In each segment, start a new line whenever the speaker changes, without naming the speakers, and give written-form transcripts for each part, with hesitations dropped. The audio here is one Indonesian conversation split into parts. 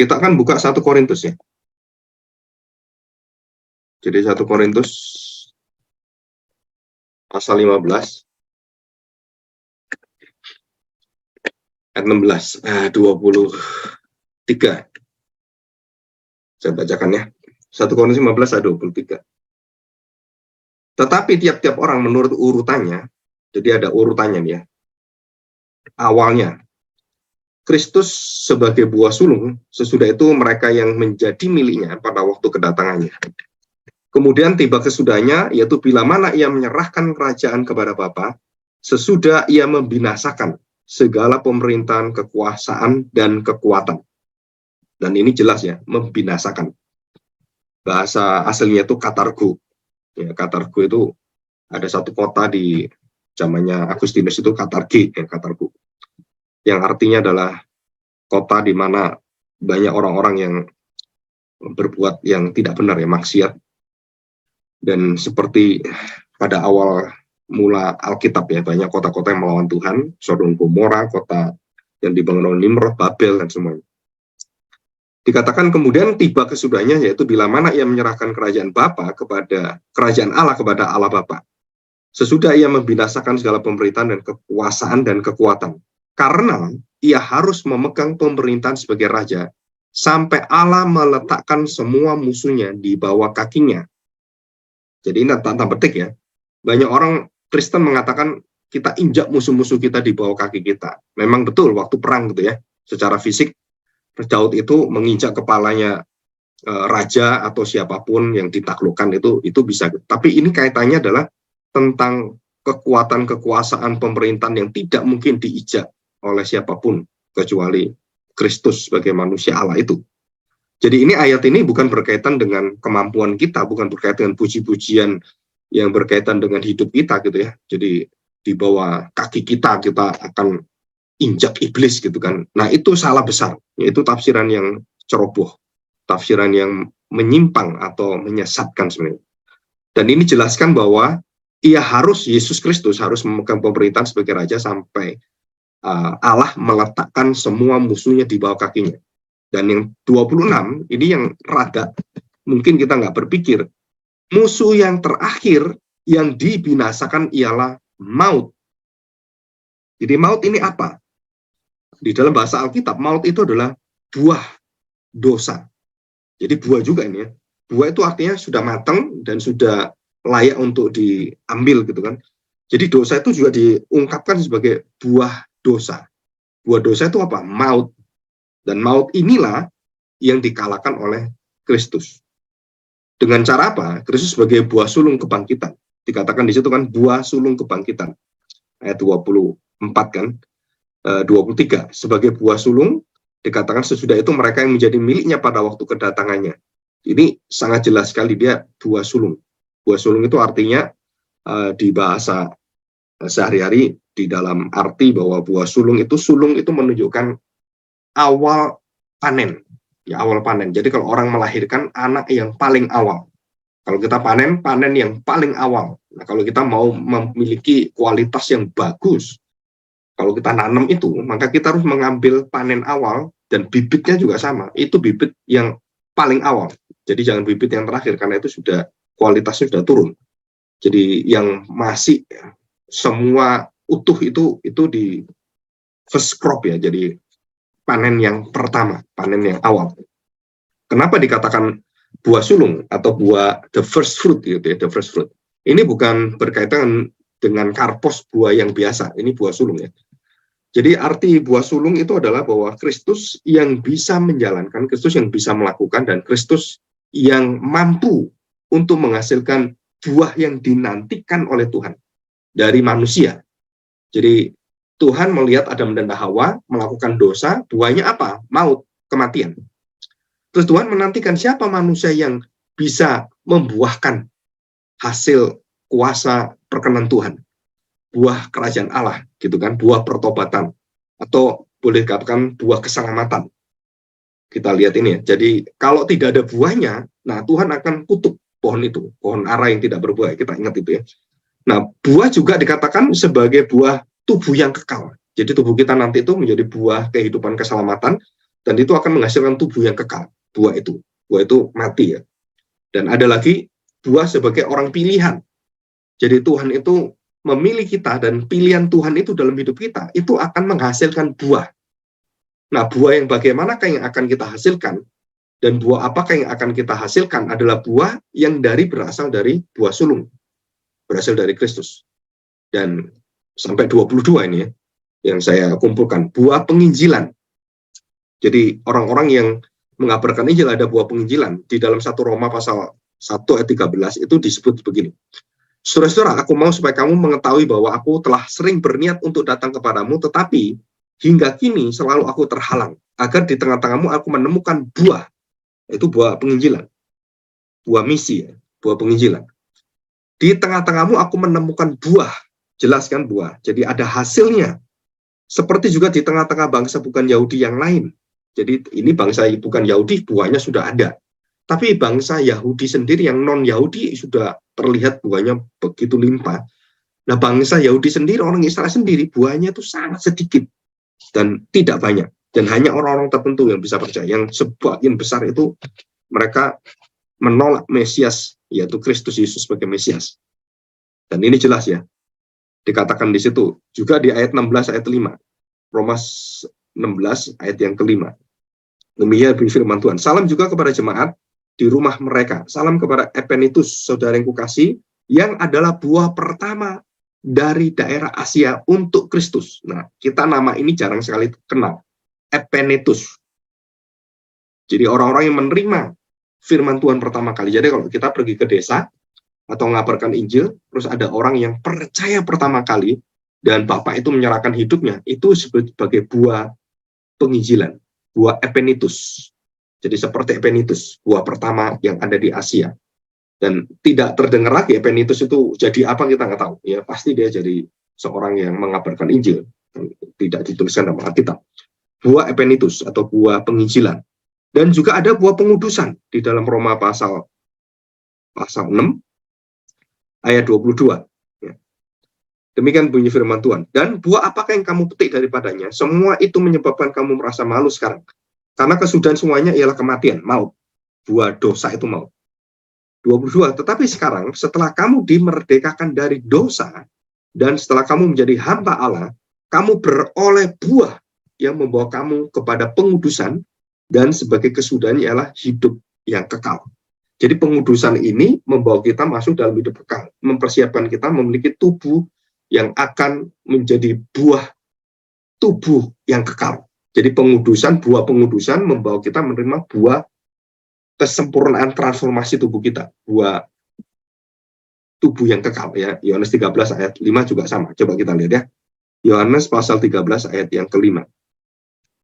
Kita akan buka 1 Korintus ya. Jadi 1 Korintus pasal 15 ayat 16, 23. Saya bacakan ya. 1 Korintus 15 ayat 23. Tetapi tiap-tiap orang menurut urutannya, jadi ada urutannya nih ya. Awalnya, Kristus sebagai buah sulung, sesudah itu mereka yang menjadi miliknya pada waktu kedatangannya. Kemudian tiba kesudahnya, yaitu bila mana ia menyerahkan kerajaan kepada Bapa, sesudah ia membinasakan segala pemerintahan, kekuasaan, dan kekuatan. Dan ini jelas ya, membinasakan. Bahasa aslinya itu katargo. Ya, katargo itu ada satu kota di zamannya Agustinus itu Katarge, ya, katargo. Yang artinya adalah kota di mana banyak orang-orang yang berbuat yang tidak benar ya, maksiat. Dan seperti pada awal mula Alkitab ya, banyak kota-kota yang melawan Tuhan, Sodom Gomora, kota yang dibangun oleh Nimrod, Babel, dan semuanya. Dikatakan kemudian tiba kesudahnya, yaitu bila mana ia menyerahkan kerajaan kerajaan Allah kepada Allah Bapa. Sesudah ia membinasakan segala pemerintahan dan kekuasaan dan kekuatan. Karena ia harus memegang pemerintahan sebagai raja, sampai Allah meletakkan semua musuhnya di bawah kakinya. Jadi ini tanda petik ya. Banyak orang Kristen mengatakan kita injak musuh-musuh kita di bawah kaki kita. Memang betul waktu perang gitu ya. Secara fisik Daud itu menginjak kepalanya raja atau siapapun yang ditaklukkan itu bisa. Tapi ini kaitannya adalah tentang kekuatan kekuasaan pemerintahan yang tidak mungkin diinjak oleh siapapun kecuali Kristus sebagai manusia Allah itu. Jadi ini ayat ini bukan berkaitan dengan kemampuan kita, bukan berkaitan dengan puji-pujian yang berkaitan dengan hidup kita gitu ya. Jadi di bawah kaki kita akan injak iblis gitu kan. Nah itu salah besar, yaitu tafsiran yang ceroboh, tafsiran yang menyimpang atau menyesatkan sebenarnya. Dan ini jelaskan bahwa Yesus Kristus harus memegang pemerintahan sebagai raja sampai Allah meletakkan semua musuhnya di bawah kakinya. Dan yang 26 ini yang rada mungkin kita nggak berpikir, musuh yang terakhir yang dibinasakan ialah maut. Jadi maut ini apa? Di dalam bahasa Alkitab, maut itu adalah buah dosa. Jadi buah juga ini ya. Buah itu artinya sudah matang dan sudah layak untuk diambil gitu kan. Jadi dosa itu juga diungkapkan sebagai buah dosa. Buah dosa itu apa? Maut. Dan maut inilah yang dikalahkan oleh Kristus. Dengan cara apa? Kristus sebagai buah sulung kebangkitan. Dikatakan di situ kan buah sulung kebangkitan. Ayat 24 kan. 23 sebagai buah sulung dikatakan sesudah itu mereka yang menjadi miliknya pada waktu kedatangannya. Ini sangat jelas sekali dia buah sulung. Buah sulung itu artinya di bahasa sehari-hari di dalam arti bahwa buah sulung itu menunjukkan awal panen. Ya awal panen. Jadi kalau orang melahirkan anak yang paling awal. Kalau kita panen yang paling awal. Nah, kalau kita mau memiliki kualitas yang bagus, kalau kita nanam itu, maka kita harus mengambil panen awal dan bibitnya juga sama. Itu bibit yang paling awal. Jadi jangan bibit yang terakhir karena itu sudah kualitasnya sudah turun. Jadi yang masih semua utuh itu di first crop ya. Jadi panen yang pertama, panen yang awal. Kenapa dikatakan buah sulung atau buah the first fruit gitu ya, the first fruit. Ini bukan berkaitan dengan karpos buah yang biasa, ini buah sulung ya. Jadi arti buah sulung itu adalah bahwa Kristus yang bisa menjalankan, Kristus yang bisa melakukan, dan Kristus yang mampu untuk menghasilkan buah yang dinantikan oleh Tuhan dari manusia. Jadi Tuhan melihat Adam dan Hawa melakukan dosa, buahnya apa? Maut, kematian. Terus Tuhan menantikan siapa manusia yang bisa membuahkan hasil kuasa perkenan Tuhan, buah kerajaan Allah, gitu kan, buah pertobatan, atau boleh dikatakan buah keselamatan. Kita lihat ini ya. Jadi kalau tidak ada buahnya, nah Tuhan akan kutuk pohon itu, pohon ara yang tidak berbuah. Kita ingat itu ya. Nah, buah juga dikatakan sebagai buah tubuh yang kekal. Jadi tubuh kita nanti itu menjadi buah kehidupan keselamatan, dan itu akan menghasilkan tubuh yang kekal. Buah itu mati ya. Dan ada lagi buah sebagai orang pilihan. Jadi Tuhan itu memilih kita, dan pilihan Tuhan itu dalam hidup kita itu akan menghasilkan buah. Nah, buah yang bagaimanakah yang akan kita hasilkan, dan buah apakah yang akan kita hasilkan adalah buah yang berasal dari buah sulung, berasal dari Kristus. Dan sampai 22 ini ya, yang saya kumpulkan, buah penginjilan. Jadi orang-orang yang mengabarkan Injil ada buah penginjilan. Di dalam 1 Roma pasal 1 ayat 13 itu disebut begini. Saudara-saudara, aku mau supaya kamu mengetahui bahwa aku telah sering berniat untuk datang kepadamu, tetapi hingga kini selalu aku terhalang, agar di tengah-tengahmu aku menemukan buah, itu buah penginjilan, buah misi, ya, buah penginjilan. Di tengah-tengahmu aku menemukan buah, jelas kan buah, jadi ada hasilnya. Seperti juga di tengah-tengah bangsa bukan Yahudi yang lain. Jadi ini bangsa bukan Yahudi, buahnya sudah ada. Tapi bangsa Yahudi sendiri yang non-Yahudi sudah terlihat buahnya begitu limpah. Nah, bangsa Yahudi sendiri, orang Israel sendiri, buahnya itu sangat sedikit dan tidak banyak. Dan hanya orang-orang tertentu yang bisa percaya. Yang sebagian besar itu mereka menolak Mesias, yaitu Kristus Yesus sebagai Mesias. Dan ini jelas ya, dikatakan di situ. Juga di ayat 16 ayat 5. Roma 16 ayat yang kelima. Demikian firman Tuhan. Salam juga kepada jemaat di rumah mereka. Salam kepada Epenitus, saudara yang kukasih, yang adalah buah pertama dari daerah Asia untuk Kristus. Nah, kita nama ini jarang sekali kenal. Epenitus. Jadi orang-orang yang menerima firman Tuhan pertama kali. Jadi kalau kita pergi ke desa atau ngabarkan Injil, terus ada orang yang percaya pertama kali, dan Bapak itu menyerahkan hidupnya, itu sebagai buah penginjilan, buah Epenitus. Jadi seperti Epenitus, buah pertama yang ada di Asia. Dan tidak terdengar lagi Epenitus itu jadi apa, kita nggak tahu. Ya, pasti dia jadi seorang yang mengabarkan Injil. Tidak dituliskan dalam Alkitab. Buah Epenitus atau buah penginjilan. Dan juga ada buah pengudusan di dalam Roma pasal 6 ayat 22. Ya. Demikian bunyi firman Tuhan. Dan buah apakah yang kamu petik daripadanya? Semua itu menyebabkan kamu merasa malu sekarang. Karena kesudahan semuanya ialah kematian, maut. Buah dosa itu maut. 22. Tetapi sekarang setelah kamu dimerdekakan dari dosa, dan setelah kamu menjadi hamba Allah, kamu beroleh buah yang membawa kamu kepada pengudusan, dan sebagai kesudahan ialah hidup yang kekal. Jadi pengudusan ini membawa kita masuk dalam hidup kekal, mempersiapkan kita memiliki tubuh yang akan menjadi buah tubuh yang kekal. Jadi pengudusan, buah pengudusan membawa kita menerima buah kesempurnaan transformasi tubuh kita, buah tubuh yang kekal ya. Yohanes 13 ayat 5 juga sama. Coba kita lihat ya. Yohanes pasal 13 ayat yang kelima.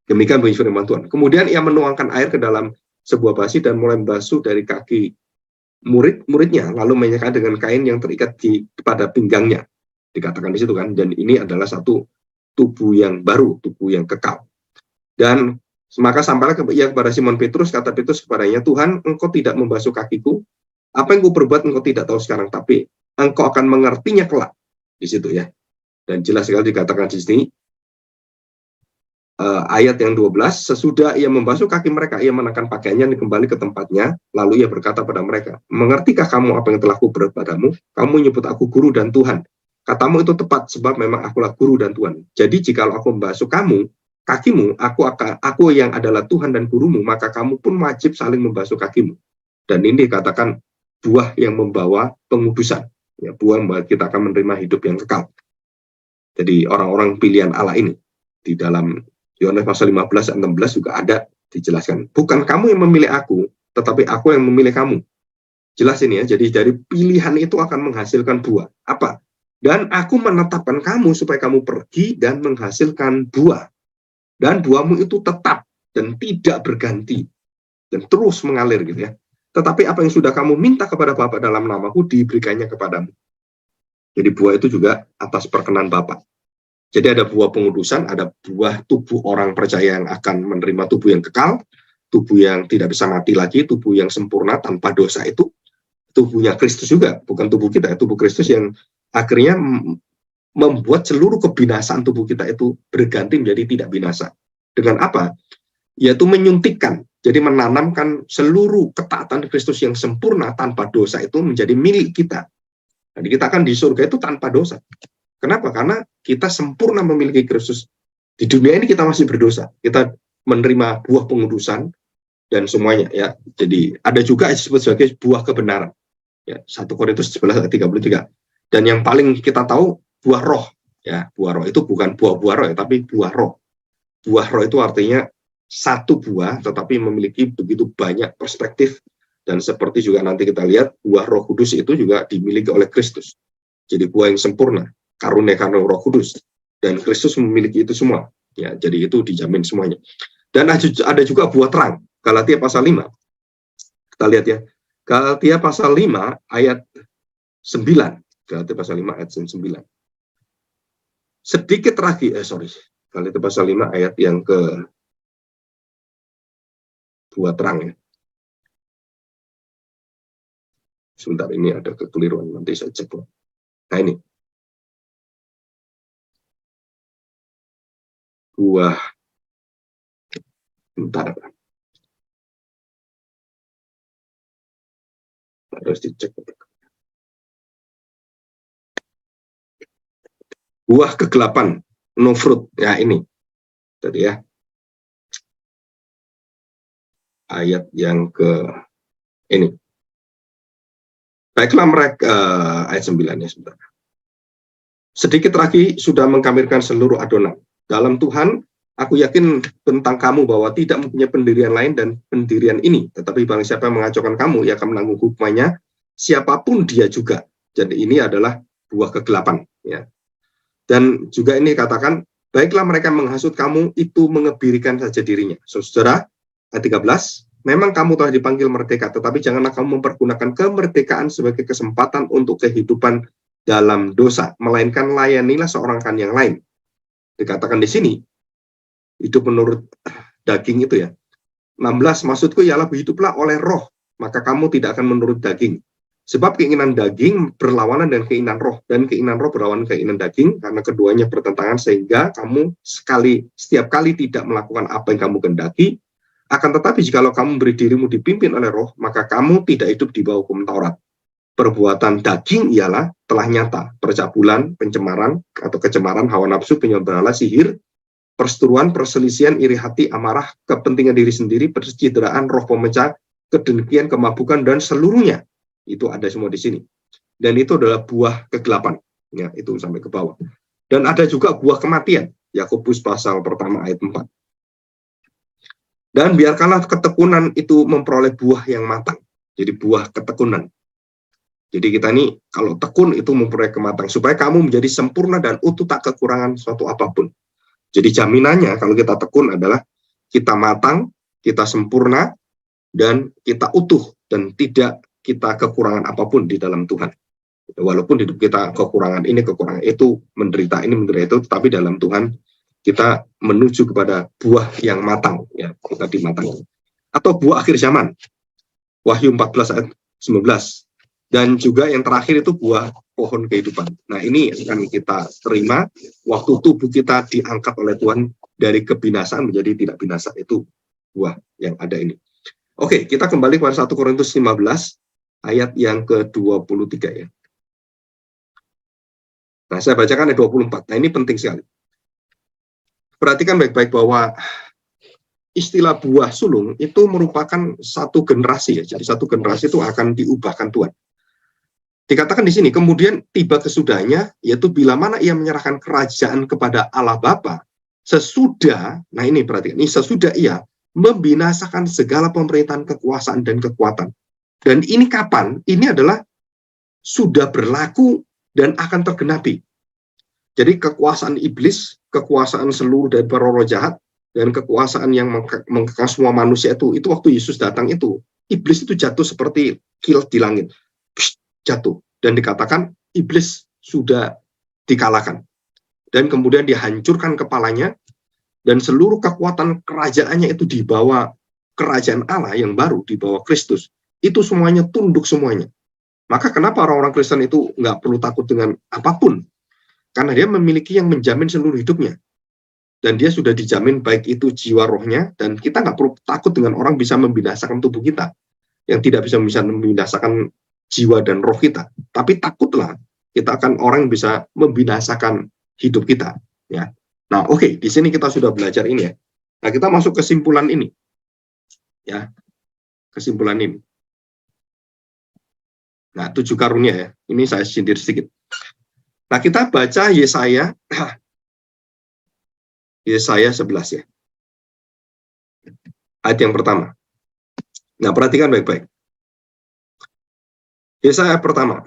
Demikian bunyi firman Tuhan. Kemudian ia menuangkan air ke dalam sebuah basi dan mulai membasuh dari kaki murid-muridnya, lalu menyeka dengan kain yang terikat pada pinggangnya. Dikatakan di situ kan, dan ini adalah satu tubuh yang baru, tubuh yang kekal. Dan maka sampailah kepada Simon Petrus, kata Petrus kepadanya, Tuhan, engkau tidak membasuh kakiku, apa yang kau perbuat engkau tidak tahu sekarang, tapi engkau akan mengertinya kelak. Di situ ya. Dan jelas sekali dikatakan di sini, ayat yang 12, sesudah ia membasuh kaki mereka, ia menekan pakaiannya dan kembali ke tempatnya, lalu ia berkata pada mereka, mengertikah kamu apa yang telah kuperbuat padamu? Kamu menyebut aku guru dan Tuhan. Katamu itu tepat, sebab memang akulah guru dan Tuhan. Jadi jikalau aku membasuh kakimu, aku yang adalah Tuhan dan gurumu, maka kamu pun wajib saling membasuh kakimu. Dan ini dikatakan buah yang membawa pengudusan. Ya, buah yang membawa kita akan menerima hidup yang kekal. Jadi orang-orang pilihan Allah ini, di dalam Yohanes pasal 15 dan 16 juga ada dijelaskan. Bukan kamu yang memilih aku, tetapi aku yang memilih kamu. Jelas ini ya, jadi dari pilihan itu akan menghasilkan buah. Apa? Dan aku menetapkan kamu supaya kamu pergi dan menghasilkan buah. Dan buahmu itu tetap dan tidak berganti dan terus mengalir gitu ya. Tetapi apa yang sudah kamu minta kepada Bapa dalam namaku diberikannya kepadamu. Jadi buah itu juga atas perkenan Bapa. Jadi ada buah pengudusan, ada buah tubuh orang percaya yang akan menerima tubuh yang kekal, tubuh yang tidak bisa mati lagi, tubuh yang sempurna tanpa dosa itu. Tubuhnya Kristus juga, bukan tubuh kita, tubuh Kristus yang akhirnya membuat seluruh kebinasaan tubuh kita itu berganti menjadi tidak binasa. Dengan apa? yaitu menyuntikkan, jadi menanamkan seluruh ketaatan Kristus yang sempurna tanpa dosa itu menjadi milik kita. Jadi kita akan di surga itu tanpa dosa. Kenapa? Karena kita sempurna memiliki Kristus. Di dunia ini kita masih berdosa. Kita menerima buah pengudusan dan semuanya, ya. Jadi ada juga disebut sebagai buah kebenaran. Ya, 1 Korintus 11 ayat 33. Dan yang paling kita tahu buah roh, ya. Buah roh itu bukan buah-buah roh, ya, tapi buah roh. Buah roh itu artinya satu buah tetapi memiliki begitu banyak perspektif, dan seperti juga nanti kita lihat buah Roh Kudus itu juga dimiliki oleh Kristus. Jadi buah yang sempurna, karunia Roh Kudus, dan Kristus memiliki itu semua. Ya, jadi itu dijamin semuanya. Dan ada juga buah terang. Galatia pasal 5. Kita lihat ya. Galatia pasal 5 ayat 9. Galatia pasal 5 ayat 9. Sedikit lagi, Galatia pasal 5 ayat yang ke buah terang, ya. Sebentar, ini ada kekeliruan, nanti saya cek. Nah ini. Buah. Bentar. Harus dicek. Buah kegelapan, no fruit. Ya ini. Tadi ya. Ayat yang ke ini. Baiklah mereka, ayat 9 ya, sebentar. Sedikit lagi sudah mengkamirkan seluruh adonan. Dalam Tuhan, aku yakin tentang kamu bahwa tidak mempunyai pendirian lain dan pendirian ini. Tetapi barang siapa yang mengacaukan kamu, ia akan menanggung hukumannya, siapapun dia juga. Jadi ini adalah buah kegelapan. Ya. Dan juga ini katakan, baiklah mereka menghasut kamu, itu mengebirikan saja dirinya. Saudara, ayat 13, memang kamu telah dipanggil merdeka, tetapi janganlah kamu mempergunakan kemerdekaan sebagai kesempatan untuk kehidupan dalam dosa, melainkan layanilah seorang kan yang lain. Dikatakan di sini, hidup menurut daging itu ya. 16, maksudku ialah hiduplah oleh roh, maka kamu tidak akan menurut daging. Sebab keinginan daging berlawanan dengan keinginan roh, dan keinginan roh berlawanan keinginan daging, karena keduanya bertentangan, sehingga kamu setiap kali tidak melakukan apa yang kamu kehendaki. Akan tetapi jikalau kamu beri dirimu dipimpin oleh roh, maka kamu tidak hidup di bawah hukum Taurat. Perbuatan daging ialah telah nyata, percabulan, pencemaran, atau kecemaran, hawa nafsu, penyembah Allah, sihir, perseteruan, perselisihan, iri hati, amarah, kepentingan diri sendiri, percideraan, roh pemecah, kedengkian, kemabukan, dan seluruhnya. Itu ada semua di sini. Dan itu adalah buah kegelapan. Ya, itu sampai ke bawah. Dan ada juga buah kematian. Yakobus pasal pertama ayat 4. Dan biarkanlah ketekunan itu memperoleh buah yang matang. Jadi buah ketekunan. Jadi kita ini kalau tekun itu memperoleh kematang. Supaya kamu menjadi sempurna dan utuh, tak kekurangan suatu apapun. Jadi jaminannya kalau kita tekun adalah kita matang, kita sempurna, dan kita utuh. Dan tidak kita kekurangan apapun di dalam Tuhan. Walaupun hidup kita kekurangan ini, kekurangan itu, menderita ini, menderita itu, tetapi dalam Tuhan kita menuju kepada buah yang matang, ya, kita dimatangkan. Atau buah akhir zaman, Wahyu 14 ayat 19. Dan juga yang terakhir itu buah pohon kehidupan. Nah ini akan kita terima waktu tubuh kita diangkat oleh Tuhan dari kebinasaan menjadi tidak binasa. Itu buah yang ada ini. Oke, kita kembali kepada 1 Korintus 15 ayat yang ke-23 ya. Nah saya bacakan ayat 24. Nah ini penting sekali. Perhatikan baik-baik bahwa istilah buah sulung itu merupakan satu generasi ya. Jadi satu generasi itu akan diubahkan Tuhan. Dikatakan di sini, kemudian tiba kesudahnya, yaitu bila mana ia menyerahkan kerajaan kepada Allah Bapa, sesudah, nah ini perhatikan, ini sesudah ia membinasakan segala pemerintahan, kekuasaan, dan kekuatan. Dan ini kapan? Ini adalah sudah berlaku dan akan tergenapi. Jadi kekuasaan iblis, kekuasaan seluruh dari para roh jahat, dan kekuasaan yang mengekang semua manusia itu waktu Yesus datang itu, iblis itu jatuh seperti kilat di langit. Jatuh. Dan dikatakan iblis sudah dikalahkan. Dan kemudian dihancurkan kepalanya, dan seluruh kekuatan kerajaannya itu dibawa kerajaan Allah yang baru, dibawa Kristus. Itu semuanya tunduk semuanya. Maka kenapa orang-orang Kristen itu nggak perlu takut dengan apapun? Karena dia memiliki yang menjamin seluruh hidupnya. dan dia sudah dijamin baik itu jiwa rohnya, dan kita nggak perlu takut dengan orang bisa membinasakan tubuh kita, yang tidak bisa membinasakan jiwa dan roh kita. Tapi takutlah kita akan orang yang bisa membinasakan hidup kita. Ya. Nah, oke, di sini kita sudah belajar ini ya. Nah, kita masuk kesimpulan ini. Ya, kesimpulan ini. Nah, 7 karunia ya. Ini saya sindir sedikit. Nah, kita baca Yesaya 11 ya. Ayat yang pertama. Nah, perhatikan baik-baik. Yesaya pertama.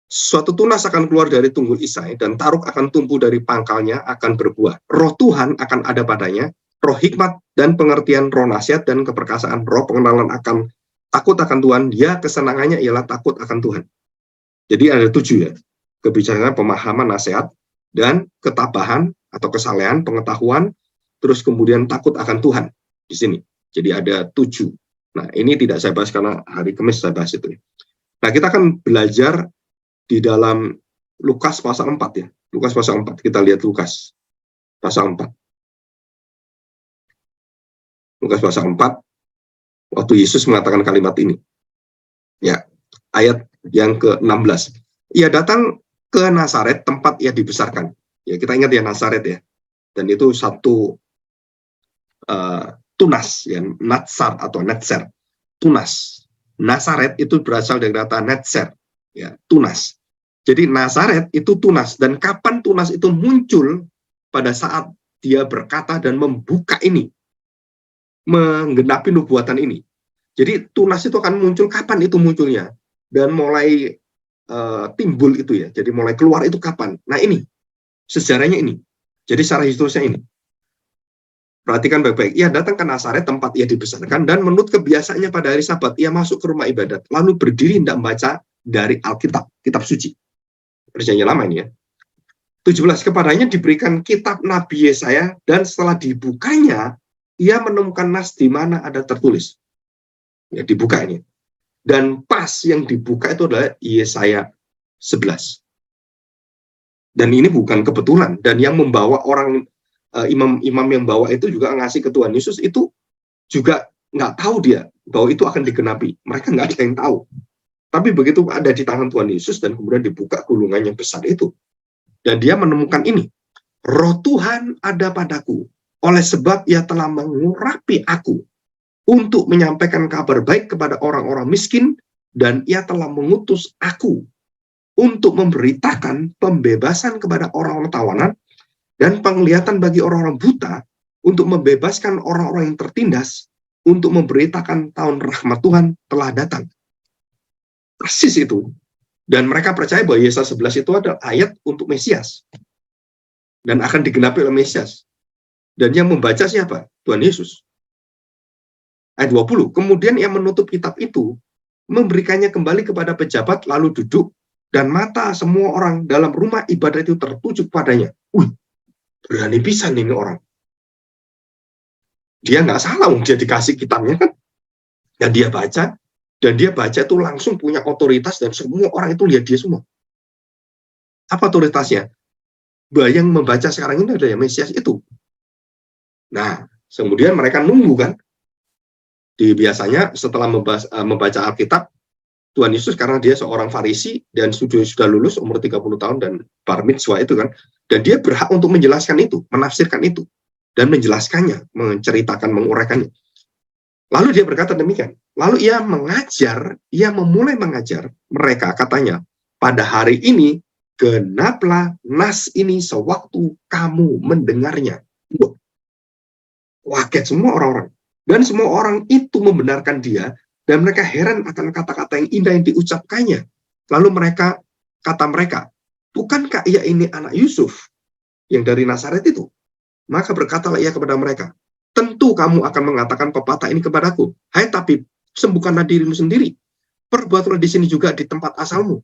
Suatu tunas akan keluar dari tunggul Isai, dan taruk akan tumbuh dari pangkalnya, akan berbuah. Roh Tuhan akan ada padanya, roh hikmat dan pengertian, roh nasihat dan keperkasaan, roh pengenalan akan takut akan Tuhan. Dia kesenangannya ialah takut akan Tuhan. Jadi ada 7 ya. Kebijaksanaan, pemahaman, nasihat, dan ketabahan atau kesalehan, pengetahuan, terus kemudian takut akan Tuhan di sini. Jadi ada 7. Nah, ini tidak saya bahas karena hari Kamis saya bahas itu. Nah, kita akan belajar di dalam Lukas pasal 4 ya. Lukas pasal 4. Kita lihat Lukas pasal 4. Lukas pasal 4. Waktu Yesus mengatakan kalimat ini. Ya, ayat yang ke-16. Ia datang ke Nazaret, tempat ia dibesarkan. Ya, kita ingat ya Nazaret ya. Dan itu satu tunas ya, Natsar atau Netzer. Tunas. Nazaret itu berasal dari kata Netzer, ya, tunas. Jadi Nazaret itu tunas, dan kapan tunas itu muncul? Pada saat dia berkata dan membuka ini, menggenapi nubuatan ini. Jadi tunas itu akan muncul kapan itu munculnya, dan mulai timbul itu ya. Jadi mulai keluar itu kapan? Nah, ini sejarahnya ini. Jadi secara historisnya ini. Perhatikan baik-baik. Ia datang ke Nazaret, tempat ia dibesarkan, dan menurut kebiasaannya pada hari Sabat, ia masuk ke rumah ibadat, lalu berdiri hendak membaca dari Alkitab, kitab suci. Perjanjian Lama ini ya. 17, kepadanya diberikan kitab Nabi Yesaya, dan setelah dibukanya, ia menemukan nas di mana ada tertulis. Ya, dibuka ini. Dan pas yang dibuka itu adalah Yesaya 11. Dan ini bukan kebetulan. Dan yang membawa orang, imam-imam yang bawa itu juga ngasih ke Tuhan Yesus, itu juga nggak tahu dia bahwa itu akan digenapi. Mereka nggak ada yang tahu. Tapi begitu ada di tangan Tuhan Yesus, dan kemudian dibuka gulungan yang besar itu. Dan dia menemukan ini. Roh Tuhan ada padaku, oleh sebab ia telah mengurapi aku untuk menyampaikan kabar baik kepada orang-orang miskin, dan ia telah mengutus aku untuk memberitakan pembebasan kepada orang-orang tawanan, dan penglihatan bagi orang-orang buta, untuk membebaskan orang-orang yang tertindas, untuk memberitakan tahun rahmat Tuhan telah datang. Persis itu. Dan mereka percaya bahwa Yesaya 11 itu adalah ayat untuk Mesias. Dan akan digenapi oleh Mesias. Dan yang membaca siapa? Tuhan Yesus. Ayat 20. Kemudian ia menutup kitab itu, memberikannya kembali kepada pejabat, lalu duduk, dan mata semua orang dalam rumah ibadat itu tertuju padanya. Berani pisan ini orang. Dia nggak salah, dia dikasih kitabnya kan. Dan dia baca, itu langsung punya otoritas, dan semua orang itu lihat dia semua. Apa otoritasnya? Bahwa yang membaca sekarang ini adalah Mesias itu. Nah, kemudian mereka nunggu kan. Biasanya setelah membaca Alkitab, Tuhan Yesus karena dia seorang Farisi dan sudah lulus umur 30 tahun dan bar mitzvah itu kan, dan dia berhak untuk menjelaskan itu, menafsirkan itu, dan menjelaskannya, menceritakan, menguraikannya. Lalu dia berkata demikian. Lalu ia memulai mengajar mereka, katanya, pada hari ini genaplah nas ini sewaktu kamu mendengarnya. Kaget semua orang-orang. Dan semua orang itu membenarkan dia, dan mereka heran akan kata-kata yang indah yang diucapkannya. Lalu kata mereka, bukankah ia ini anak Yusuf yang dari Nazaret itu? Maka berkatalah ia kepada mereka, tentu kamu akan mengatakan pepatah ini kepadaku. Hai tabib, sembuhkanlah dirimu sendiri. Perbuatlah di sini juga di tempat asalmu.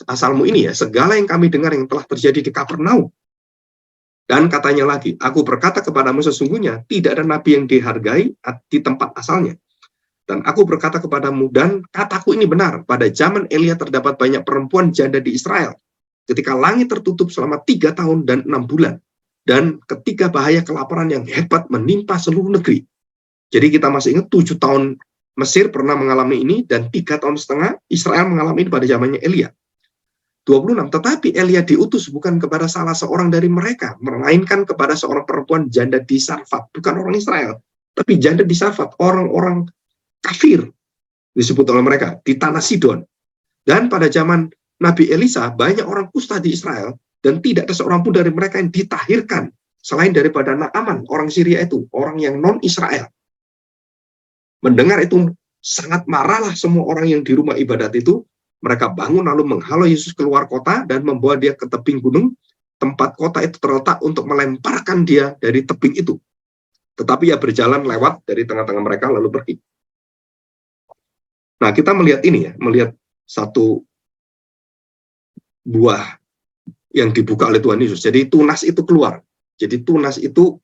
Asalmu ini ya, segala yang kami dengar yang telah terjadi di Kapernaum. Dan katanya lagi, aku berkata kepadamu sesungguhnya, tidak ada nabi yang dihargai di tempat asalnya. Dan aku berkata kepadamu, dan kataku ini benar, pada zaman Elia terdapat banyak perempuan janda di Israel, ketika langit tertutup selama 3 tahun dan 6 bulan, dan ketika bahaya kelaparan yang hebat menimpa seluruh negeri. Jadi kita masih ingat 7 tahun Mesir pernah mengalami ini, dan 3 tahun setengah Israel mengalami ini pada zamannya Elia. 26, tetapi Elia diutus bukan kepada salah seorang dari mereka, melainkan kepada seorang perempuan janda di Sarfat, bukan orang Israel, tapi janda di Sarfat, orang-orang kafir disebut oleh mereka, di tanah Sidon. Dan pada zaman Nabi Elisa, banyak orang kusta di Israel, dan tidak ada seorang pun dari mereka yang ditahirkan, selain daripada Naaman, orang Syria itu, orang yang non-Israel. Mendengar itu, sangat marahlah semua orang yang di rumah ibadat itu. Mereka bangun lalu menghalau Yesus keluar kota dan membawa dia ke tebing gunung, tempat kota itu terletak, untuk melemparkan dia dari tebing itu. Tetapi ia berjalan lewat dari tengah-tengah mereka lalu pergi. Nah, kita melihat ini ya, melihat satu buah yang dibuka oleh Tuhan Yesus. Jadi tunas itu keluar. Jadi tunas itu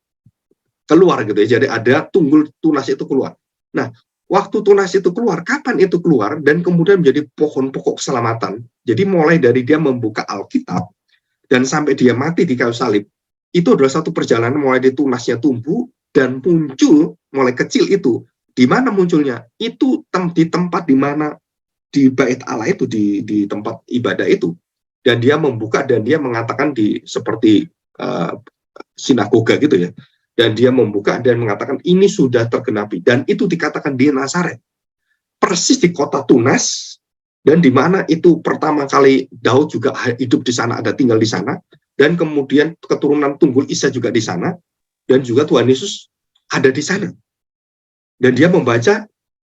keluar gitu ya. Jadi ada tunggul tunas itu keluar. Nah, waktu tunas itu keluar, kapan itu keluar dan kemudian menjadi pohon pokok keselamatan. Jadi mulai dari dia membuka Alkitab dan sampai dia mati di kayu salib, itu adalah satu perjalanan mulai dari tunasnya tumbuh dan muncul mulai kecil itu. Di mana munculnya? Itu di tempat di mana di bait Allah itu, di tempat ibadah itu. Dan dia membuka dan dia mengatakan seperti sinagoga gitu ya. Dan dia membuka dan mengatakan ini sudah tergenapi. Dan itu dikatakan di Nazaret. Persis di kota Tunas. Dan di mana itu pertama kali Daud juga hidup di sana, ada tinggal di sana. Dan kemudian keturunan tunggul Isa juga di sana. Dan juga Tuhan Yesus ada di sana. Dan dia membaca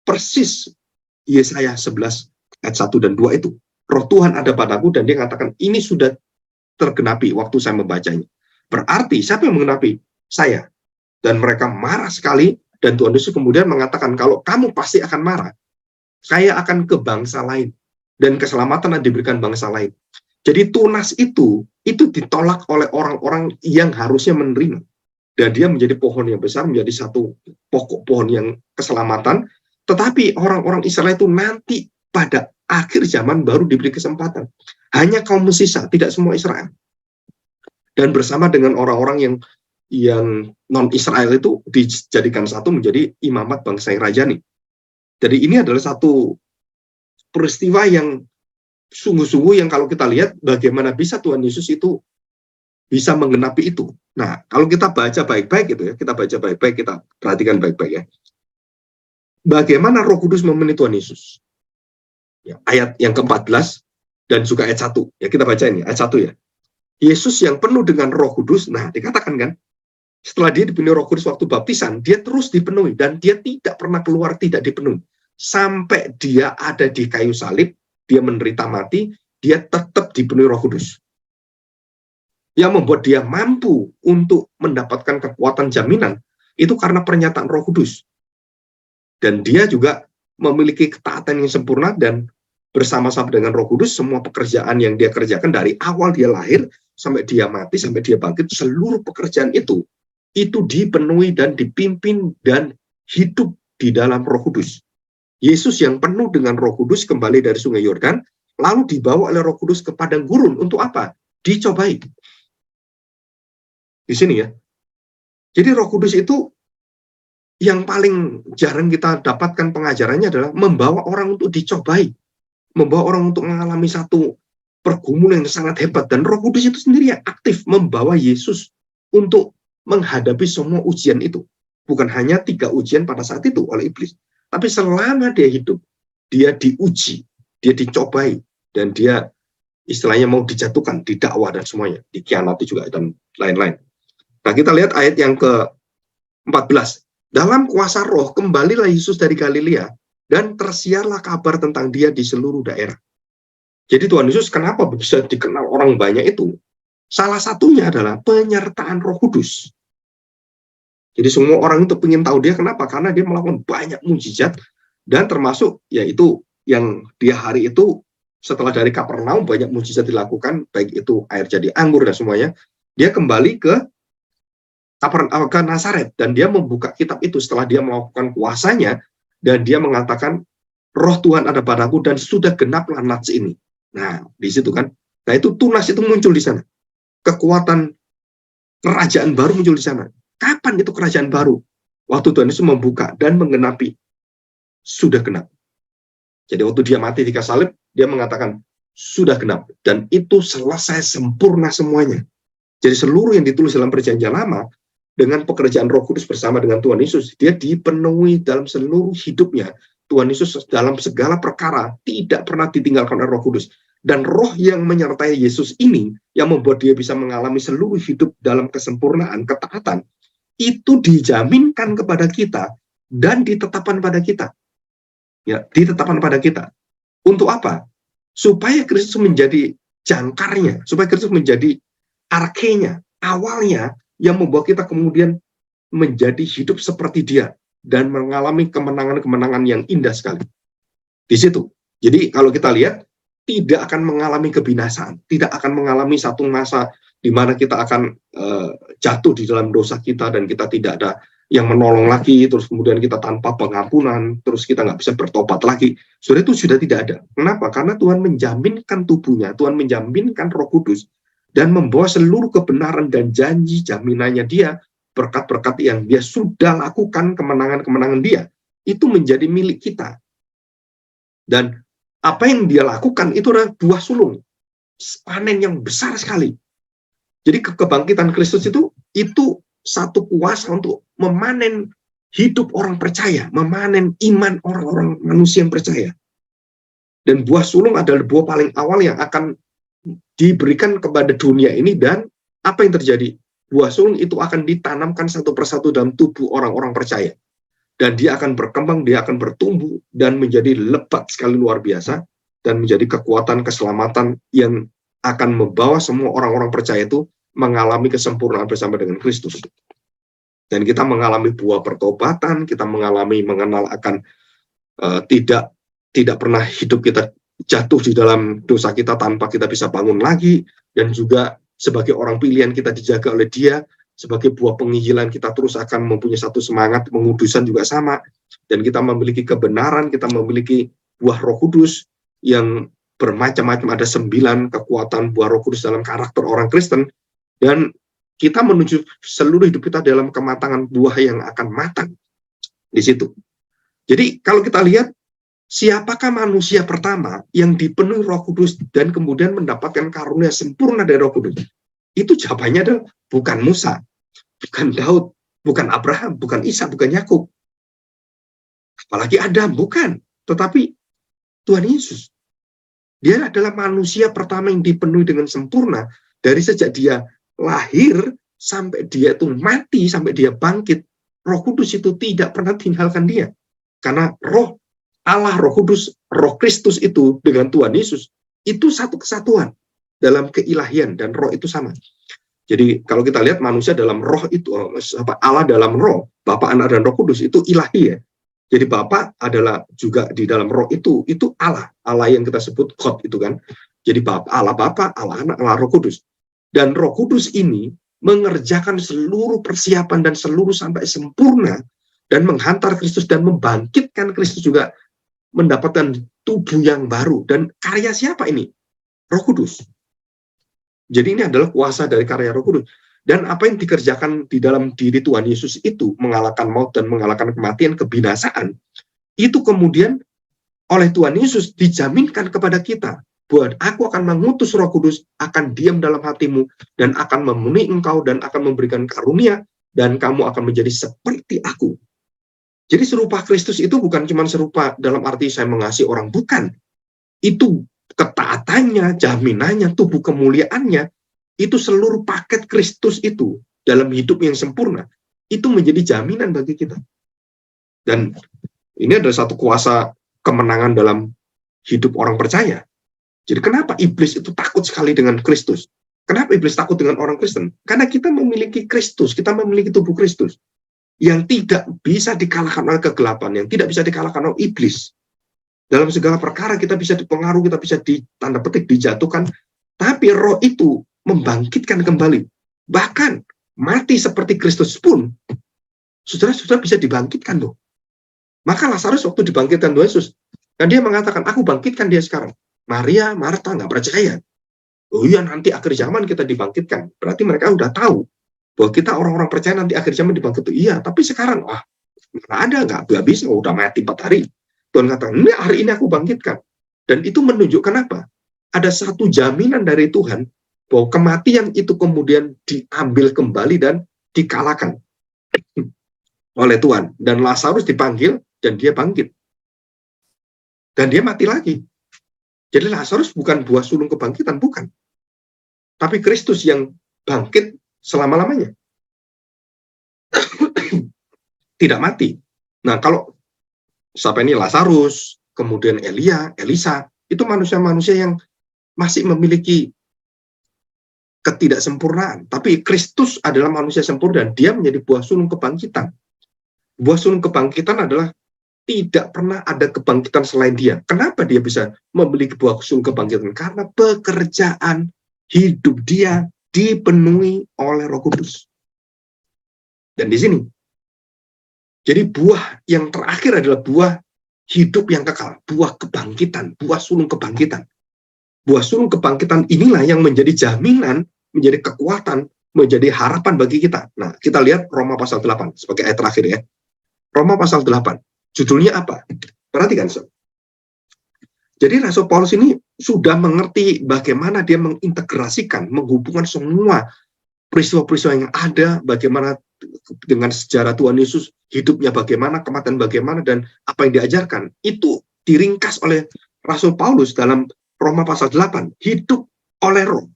persis Yesaya 11 ayat 1 dan 2 itu. Roh Tuhan ada padaku, dan dia mengatakan ini sudah tergenapi waktu saya membacanya. Berarti siapa yang menggenapi? Saya. Dan mereka marah sekali, dan Tuhan Yesus kemudian mengatakan, kalau kamu pasti akan marah, saya akan ke bangsa lain, dan keselamatan akan diberikan bangsa lain. Jadi tunas itu ditolak oleh orang-orang yang harusnya menerima. Dan dia menjadi pohon yang besar, menjadi satu pokok pohon yang keselamatan, tetapi orang-orang Israel itu nanti pada akhir zaman baru diberi kesempatan. Hanya kaum sisa, tidak semua Israel. Dan bersama dengan orang-orang yang non-Israel itu dijadikan satu menjadi imamat bangsa yang rajani. Jadi ini adalah satu peristiwa yang sungguh-sungguh yang kalau kita lihat bagaimana bisa Tuhan Yesus itu bisa menggenapi itu. Nah, kalau kita baca baik-baik gitu ya, kita baca baik-baik, kita perhatikan baik-baik ya. Bagaimana Roh Kudus memenuhi Tuhan Yesus? Ya, ayat yang ke-14 dan juga ayat 1. Ya, kita baca ini, ayat 1 ya. Yesus yang penuh dengan Roh Kudus, nah dikatakan kan, setelah dia dipenuhi Roh Kudus waktu baptisan, dia terus dipenuhi, dan dia tidak pernah keluar tidak dipenuhi. Sampai dia ada di kayu salib, dia menderita mati, dia tetap dipenuhi Roh Kudus. Yang membuat dia mampu untuk mendapatkan kekuatan jaminan, itu karena pernyataan Roh Kudus. Dan dia juga memiliki ketaatan yang sempurna, dan bersama-sama dengan Roh Kudus, semua pekerjaan yang dia kerjakan dari awal dia lahir, sampai dia mati, sampai dia bangkit, seluruh pekerjaan itu dipenuhi dan dipimpin dan hidup di dalam Roh Kudus. Yesus yang penuh dengan Roh Kudus kembali dari Sungai Yordan, lalu dibawa oleh Roh Kudus ke padang gurun untuk apa? Dicobai. Di sini ya. Jadi Roh Kudus itu yang paling jarang kita dapatkan pengajarannya adalah membawa orang untuk dicobai, membawa orang untuk mengalami satu pergumulan yang sangat hebat, dan Roh Kudus itu sendiri yang aktif membawa Yesus untuk menghadapi semua ujian itu. Bukan hanya 3 ujian pada saat itu oleh iblis, tapi selama dia hidup, dia diuji, dia dicobai, dan dia istilahnya mau dijatuhkan, didakwa dan semuanya, dikhianati juga dan lain-lain. Nah, kita lihat ayat yang ke-14. Dalam kuasa Roh kembalilah Yesus dari Galilea, dan tersiarlah kabar tentang dia di seluruh daerah. Jadi Tuhan Yesus kenapa bisa dikenal orang banyak itu? Salah satunya adalah penyertaan Roh Kudus. Jadi semua orang itu ingin tahu dia, kenapa? Karena dia melakukan banyak mujizat, dan termasuk yaitu yang dia hari itu setelah dari Kapernaum banyak mujizat dilakukan, baik itu air jadi anggur dan semuanya. Dia kembali ke Nazaret, dan dia membuka kitab itu setelah dia melakukan kuasanya, dan dia mengatakan Roh Tuhan ada padaku dan sudah genaplah nats ini. Nah, di situ kan. Nah, itu tunas itu muncul di sana. Kekuatan kerajaan baru muncul di sana. Kapan itu kerajaan baru? Waktu Tuhan Yesus membuka dan menggenapi. Sudah genap. Jadi waktu dia mati di kayu salib, dia mengatakan, sudah genap. Dan itu selesai sempurna semuanya. Jadi seluruh yang ditulis dalam perjanjian lama, dengan pekerjaan Roh Kudus bersama dengan Tuhan Yesus, dia dipenuhi dalam seluruh hidupnya. Tuhan Yesus dalam segala perkara tidak pernah ditinggalkan oleh Roh Kudus. Dan roh yang menyertai Yesus ini, yang membuat dia bisa mengalami seluruh hidup dalam kesempurnaan, ketaatan, itu dijaminkan kepada kita dan ditetapkan pada kita. Ya, ditetapkan pada kita. Untuk apa? Supaya Kristus menjadi jangkarnya, supaya Kristus menjadi arkenya, awalnya, yang membawa kita kemudian menjadi hidup seperti dia dan mengalami kemenangan-kemenangan yang indah sekali. Di situ. Jadi kalau kita lihat, tidak akan mengalami kebinasaan, tidak akan mengalami satu masa di mana kita akan jatuh di dalam dosa kita dan kita tidak ada yang menolong lagi, terus kemudian kita tanpa pengampunan, terus kita nggak bisa bertobat lagi. Sudah itu sudah tidak ada. Kenapa? Karena Tuhan menjaminkan tubuhnya, Tuhan menjaminkan Roh Kudus, dan membawa seluruh kebenaran dan janji jaminannya dia, berkat-berkat yang dia sudah lakukan, kemenangan-kemenangan dia, itu menjadi milik kita. Dan apa yang dia lakukan itu adalah buah sulung, panen yang besar sekali. Jadi kebangkitan Kristus itu satu kuasa untuk memanen hidup orang percaya, memanen iman orang-orang manusia yang percaya. Dan buah sulung adalah buah paling awal yang akan diberikan kepada dunia ini, dan apa yang terjadi? Buah sulung itu akan ditanamkan satu persatu dalam tubuh orang-orang percaya. Dan dia akan berkembang, dia akan bertumbuh, dan menjadi lebat sekali luar biasa, dan menjadi kekuatan keselamatan yang akan membawa semua orang-orang percaya itu mengalami kesempurnaan bersama dengan Kristus. Dan kita mengalami buah pertobatan, kita mengenal akan tidak pernah hidup kita jatuh di dalam dosa kita tanpa kita bisa bangun lagi, dan juga sebagai orang pilihan kita dijaga oleh dia. Sebagai buah penginjilan kita terus akan mempunyai satu semangat, pengudusan juga sama, dan kita memiliki kebenaran, kita memiliki buah Roh Kudus yang bermacam-macam, ada 9 kekuatan buah Roh Kudus dalam karakter orang Kristen, dan kita menuju seluruh hidup kita dalam kematangan buah yang akan matang di situ. Jadi kalau kita lihat, siapakah manusia pertama yang dipenuhi Roh Kudus dan kemudian mendapatkan karunia sempurna dari Roh Kudus? Itu jawabannya adalah bukan Musa, bukan Daud, bukan Abraham, bukan Isa, bukan Yakub, apalagi Adam, bukan. Tetapi Tuhan Yesus. Dia adalah manusia pertama yang dipenuhi dengan sempurna dari sejak dia lahir sampai dia itu mati, sampai dia bangkit. Roh Kudus itu tidak pernah tinggalkan dia. Karena roh Allah, Roh Kudus, Roh Kristus itu dengan Tuhan Yesus itu satu kesatuan dalam keilahian, dan roh itu sama. Jadi kalau kita lihat manusia dalam roh itu, Allah dalam roh, Bapa, Anak, dan Roh Kudus itu ilahi ya. Jadi Bapa adalah juga di dalam roh itu Allah yang kita sebut God itu kan. Jadi Allah Bapa, Allah Anak, Allah Roh Kudus. Dan Roh Kudus ini mengerjakan seluruh persiapan dan seluruh sampai sempurna, dan menghantar Kristus dan membangkitkan Kristus juga mendapatkan tubuh yang baru. Dan karya siapa ini? Roh Kudus. Jadi ini adalah kuasa dari karya Roh Kudus. Dan apa yang dikerjakan di dalam diri Tuhan Yesus itu, mengalahkan maut dan mengalahkan kematian, kebinasaan, itu kemudian oleh Tuhan Yesus dijaminkan kepada kita, bahwa aku akan mengutus Roh Kudus, akan diam dalam hatimu, dan akan memenuhi engkau, dan akan memberikan karunia, dan kamu akan menjadi seperti aku. Jadi serupa Kristus itu bukan cuma serupa dalam arti saya mengasihi orang, bukan. Itu ketaatannya, jaminannya, tubuh kemuliaannya, itu seluruh paket Kristus itu dalam hidup yang sempurna, itu menjadi jaminan bagi kita. Dan ini adalah satu kuasa kemenangan dalam hidup orang percaya. Jadi kenapa iblis itu takut sekali dengan Kristus? Kenapa iblis takut dengan orang Kristen? Karena kita memiliki Kristus, kita memiliki tubuh Kristus yang tidak bisa dikalahkan oleh kegelapan, yang tidak bisa dikalahkan oleh iblis. Dalam segala perkara kita bisa dipengaruhi, kita bisa tanda petik dijatuhkan, tapi roh itu membangkitkan kembali. Bahkan mati seperti Kristus pun, saudara-saudara bisa dibangkitkan loh. Maka Lazarus waktu dibangkitkan Tuhan Yesus, dan dia mengatakan, aku bangkitkan dia sekarang. Maria, Marta nggak percaya. Oh iya, nanti akhir zaman kita dibangkitkan. Berarti mereka udah tahu bahwa kita orang-orang percaya nanti akhir zaman dibangkit. Iya, tapi sekarang nggak bisa, udah mati 4 hari. Tuhan katakan, ini hari ini aku bangkitkan. Dan itu menunjukkan apa? Ada satu jaminan dari Tuhan bahwa kematian itu kemudian diambil kembali dan dikalahkan oleh Tuhan. Dan Lazarus dipanggil dan dia bangkit. Dan dia mati lagi. Jadi Lazarus bukan buah sulung kebangkitan, bukan. Tapi Kristus yang bangkit selama-lamanya. Tidak mati. Nah, kalau siapa ini Lazarus, kemudian Elia, Elisa, itu manusia-manusia yang masih memiliki ketidaksempurnaan. Tapi Kristus adalah manusia sempurna dan dia menjadi buah sulung kebangkitan. Buah sulung kebangkitan adalah tidak pernah ada kebangkitan selain dia. Kenapa dia bisa memiliki buah sulung kebangkitan? Karena pekerjaan hidup dia dipenuhi oleh Roh Kudus. Dan di sini, jadi buah yang terakhir adalah buah hidup yang kekal, buah kebangkitan, buah sulung kebangkitan. Buah sulung kebangkitan inilah yang menjadi jaminan, menjadi kekuatan, menjadi harapan bagi kita. Nah, kita lihat Roma pasal 8 sebagai ayat terakhir ya. Roma pasal 8. Judulnya apa? Perhatikan, Sob. Jadi Rasul Paulus ini sudah mengerti bagaimana dia mengintegrasikan, menghubungkan semua peristiwa-peristiwa yang ada, bagaimana dengan sejarah Tuhan Yesus, hidupnya bagaimana, kematian bagaimana, dan apa yang diajarkan. Itu diringkas oleh Rasul Paulus dalam Roma pasal 8. Hidup oleh roh.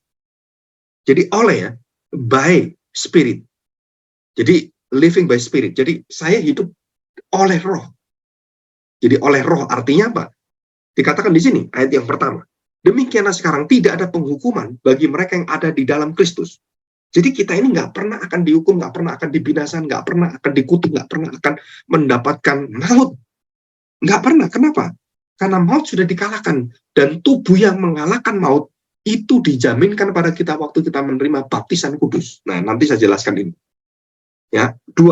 Jadi oleh ya, by spirit. Jadi living by spirit. Jadi saya hidup oleh roh. Jadi oleh roh artinya apa? Dikatakan di sini, ayat yang pertama. Demikianlah sekarang tidak ada penghukuman bagi mereka yang ada di dalam Kristus. Jadi kita ini nggak pernah akan dihukum, nggak pernah akan dibinasakan, nggak pernah akan dikutuk, nggak pernah akan mendapatkan maut. Nggak pernah. Kenapa? Karena maut sudah dikalahkan. Dan tubuh yang mengalahkan maut itu dijaminkan pada kita waktu kita menerima baptisan kudus. Nah, nanti saya jelaskan ini. Ya, 2.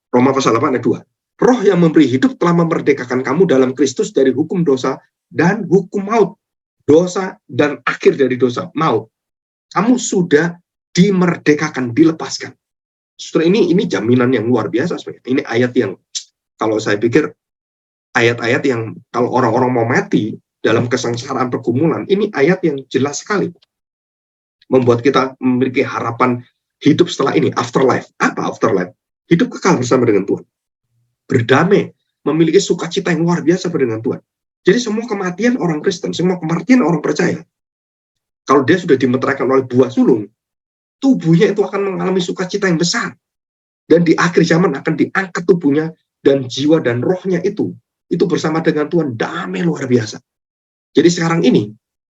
Roma pasal 8 ayat 2. Roh yang memberi hidup telah memerdekakan kamu dalam Kristus dari hukum dosa dan hukum maut. Dosa dan akhir dari dosa, maut. Kamu sudah dimerdekakan, dilepaskan. Justru ini jaminan yang luar biasa sebenarnya. Ini ayat yang kalau saya pikir ayat-ayat yang kalau orang-orang mau mati dalam kesengsaraan pergumulan, ini ayat yang jelas sekali. Membuat kita memiliki harapan hidup setelah ini, afterlife. Apa afterlife? Hidup kekal bersama dengan Tuhan. Berdamai, memiliki sukacita yang luar biasa dengan Tuhan. Jadi semua kematian orang Kristen, semua kematian orang percaya, kalau dia sudah dimeteraikan oleh buah sulung, tubuhnya itu akan mengalami sukacita yang besar. Dan di akhir zaman akan diangkat tubuhnya dan jiwa dan rohnya itu bersama dengan Tuhan, damai luar biasa. Jadi sekarang ini,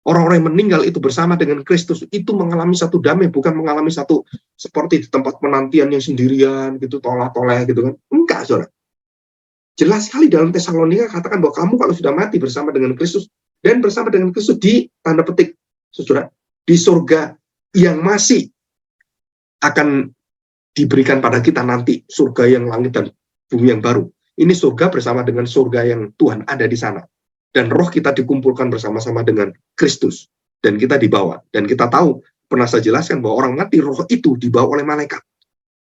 orang-orang yang meninggal itu bersama dengan Kristus, itu mengalami satu damai, bukan mengalami satu seperti di tempat penantian yang sendirian, gitu, toleh-toleh, gitu kan. Enggak, saudara. Jelas sekali dalam Tesalonika katakan bahwa kamu kalau sudah mati bersama dengan Kristus, dan bersama dengan Kristus di, tanda petik, saudara, di surga yang masih akan diberikan pada kita nanti, surga yang langit dan bumi yang baru. Ini surga bersama dengan surga yang Tuhan ada di sana. Dan roh kita dikumpulkan bersama-sama dengan Kristus. Dan kita dibawa. Dan kita tahu, pernah saya jelaskan bahwa orang mati, roh itu dibawa oleh malaikat.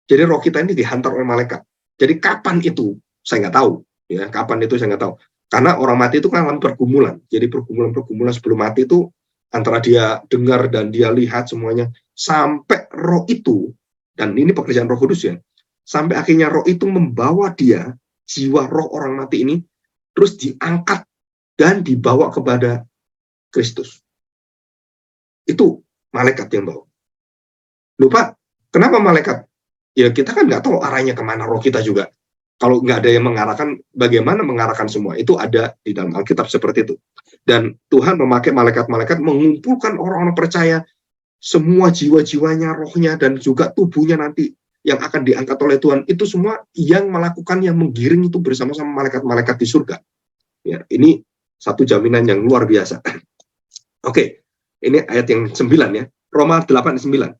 Jadi roh kita ini dihantar oleh malaikat. Jadi kapan itu? Saya nggak tahu. Ya, kapan itu saya nggak tahu. Karena orang mati itu kan dalam pergumulan. Jadi pergumulan-pergumulan sebelum mati itu antara dia dengar dan dia lihat semuanya. Sampai roh itu, dan ini pekerjaan Roh Kudus ya, sampai akhirnya roh itu membawa dia, jiwa roh orang mati ini, terus diangkat dan dibawa kepada Kristus. Itu malaikat yang bawa. Lupa, kenapa malaikat? Ya kita kan nggak tahu arahnya kemana roh kita juga. Kalau nggak ada yang mengarahkan, bagaimana mengarahkan semua? Itu ada di dalam Alkitab seperti itu. Dan Tuhan memakai malaikat-malaikat mengumpulkan orang-orang percaya, semua jiwa-jiwanya, rohnya, dan juga tubuhnya nanti yang akan diangkat oleh Tuhan. Itu semua yang melakukan, yang menggiring itu bersama-sama malaikat-malaikat di surga. Ya, ini satu jaminan yang luar biasa. Oke, ini ayat yang 9 ya. Roma 8:9.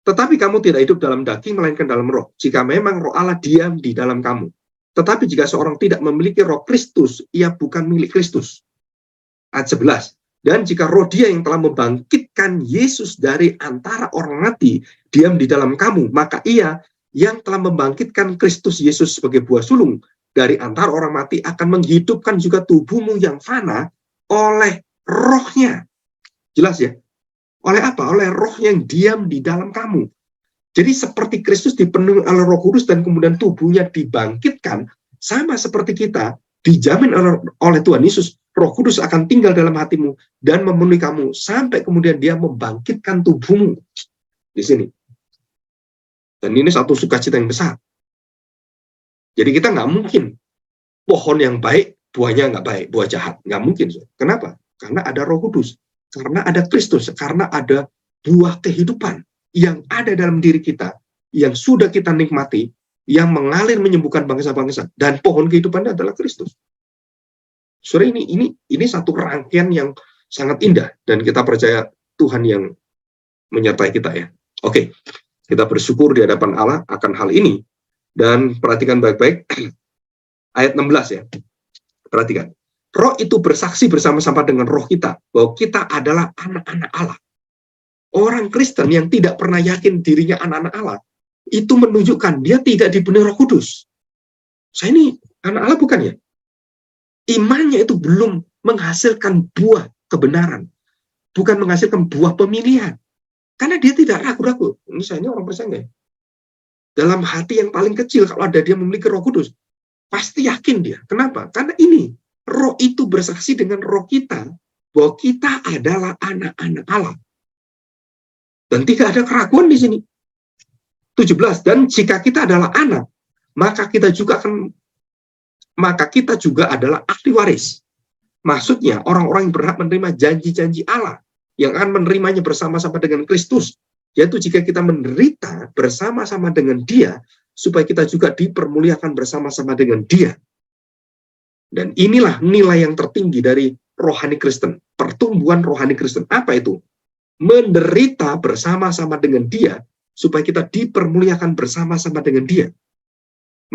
Tetapi kamu tidak hidup dalam daging, melainkan dalam roh. Jika memang roh Allah diam di dalam kamu. Tetapi jika seorang tidak memiliki roh Kristus, ia bukan milik Kristus. Ayat 11. Dan jika roh Dia yang telah membangkitkan Yesus dari antara orang mati diam di dalam kamu, maka Ia yang telah membangkitkan Kristus Yesus sebagai buah sulung dari antara orang mati akan menghidupkan juga tubuhmu yang fana oleh rohnya. Jelas ya? Oleh apa? Oleh roh yang diam di dalam kamu. Jadi seperti Kristus dipenuhi oleh Roh Kudus dan kemudian tubuhnya dibangkitkan, sama seperti kita dijamin oleh Tuhan Yesus, Roh Kudus akan tinggal dalam hatimu dan memenuhi kamu sampai kemudian Dia membangkitkan tubuhmu di sini. Dan ini satu sukacita yang besar. Jadi kita nggak mungkin pohon yang baik buahnya nggak baik, buah jahat, nggak mungkin. Kenapa? Karena ada Roh Kudus, karena ada Kristus, karena ada buah kehidupan yang ada dalam diri kita, yang sudah kita nikmati, yang mengalir menyembuhkan bangsa-bangsa, dan pohon kehidupannya adalah Kristus. Saudara, ini satu rangkaian yang sangat indah, dan kita percaya Tuhan yang menyertai kita ya. Oke, kita bersyukur di hadapan Allah akan hal ini, dan perhatikan baik-baik ayat 16 ya. Perhatikan. Roh itu bersaksi bersama-sama dengan roh kita bahwa kita adalah anak-anak Allah. Orang Kristen yang tidak pernah yakin dirinya anak-anak Allah, itu menunjukkan dia tidak dipenuhi Roh Kudus. Saya ini anak Allah bukan ya? Imannya itu belum menghasilkan buah kebenaran, bukan menghasilkan buah pemilihan. Karena dia tidak ragu-ragu. Misalnya orang percaya nggak? Dalam hati yang paling kecil, kalau ada dia memiliki Roh Kudus, pasti yakin dia. Kenapa? Karena ini, roh itu bersaksi dengan roh kita, bahwa kita adalah anak-anak Allah. Dan tidak ada keraguan di sini. 17, dan jika kita adalah anak, maka kita juga adalah ahli waris. Maksudnya, orang-orang yang berhak menerima janji-janji Allah, yang akan menerimanya bersama-sama dengan Kristus, yaitu jika kita menderita bersama-sama dengan Dia, supaya kita juga dipermuliakan bersama-sama dengan Dia. Dan inilah nilai yang tertinggi dari rohani Kristen, pertumbuhan rohani Kristen. Apa itu? Menderita bersama-sama dengan Dia, supaya kita dipermuliakan bersama-sama dengan Dia.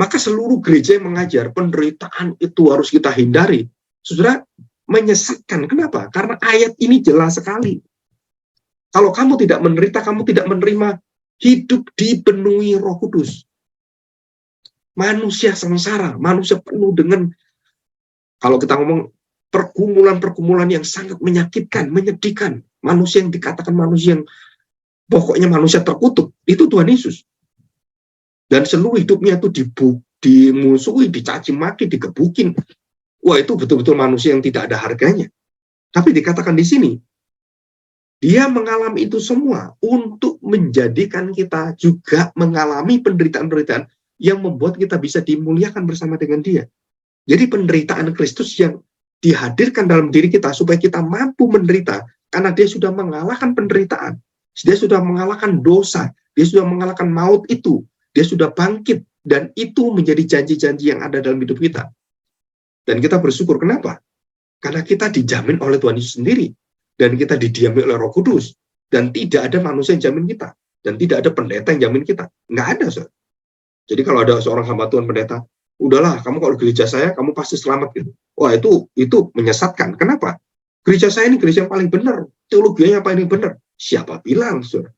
Maka seluruh gereja yang mengajar penderitaan itu harus kita hindari. Saudara, menyesatkan. Kenapa? Karena ayat ini jelas sekali. Kalau kamu tidak menderita, kamu tidak menerima hidup dipenuhi Roh Kudus. Manusia sengsara, manusia penuh dengan, kalau kita ngomong, pergumulan-pergumulan yang sangat menyakitkan, menyedihkan. Manusia yang dikatakan manusia yang pokoknya manusia terkutuk, itu Tuhan Yesus. Dan seluruh hidupnya itu dimusuhi, dicaci maki, digebukin. Wah, itu betul-betul manusia yang tidak ada harganya. Tapi dikatakan di sini, Dia mengalami itu semua untuk menjadikan kita juga mengalami penderitaan-penderitaan yang membuat kita bisa dimuliakan bersama dengan Dia. Jadi penderitaan Kristus yang dihadirkan dalam diri kita supaya kita mampu menderita, karena Dia sudah mengalahkan penderitaan. Dia sudah mengalahkan dosa, Dia sudah mengalahkan maut itu, Dia sudah bangkit, dan itu menjadi janji-janji yang ada dalam hidup kita. Dan kita bersyukur, kenapa? Karena kita dijamin oleh Tuhan Yesus sendiri, dan kita didiami oleh Roh Kudus, dan tidak ada manusia yang jamin kita, dan tidak ada pendeta yang jamin kita. Nggak ada, saudara. Jadi kalau ada seorang hamba Tuhan pendeta, udahlah, kamu kalau gereja saya, kamu pasti selamat gitu. Wah, itu menyesatkan. Kenapa? Gereja saya ini gereja yang paling benar, teologianya paling benar. Siapa bilang, saudara?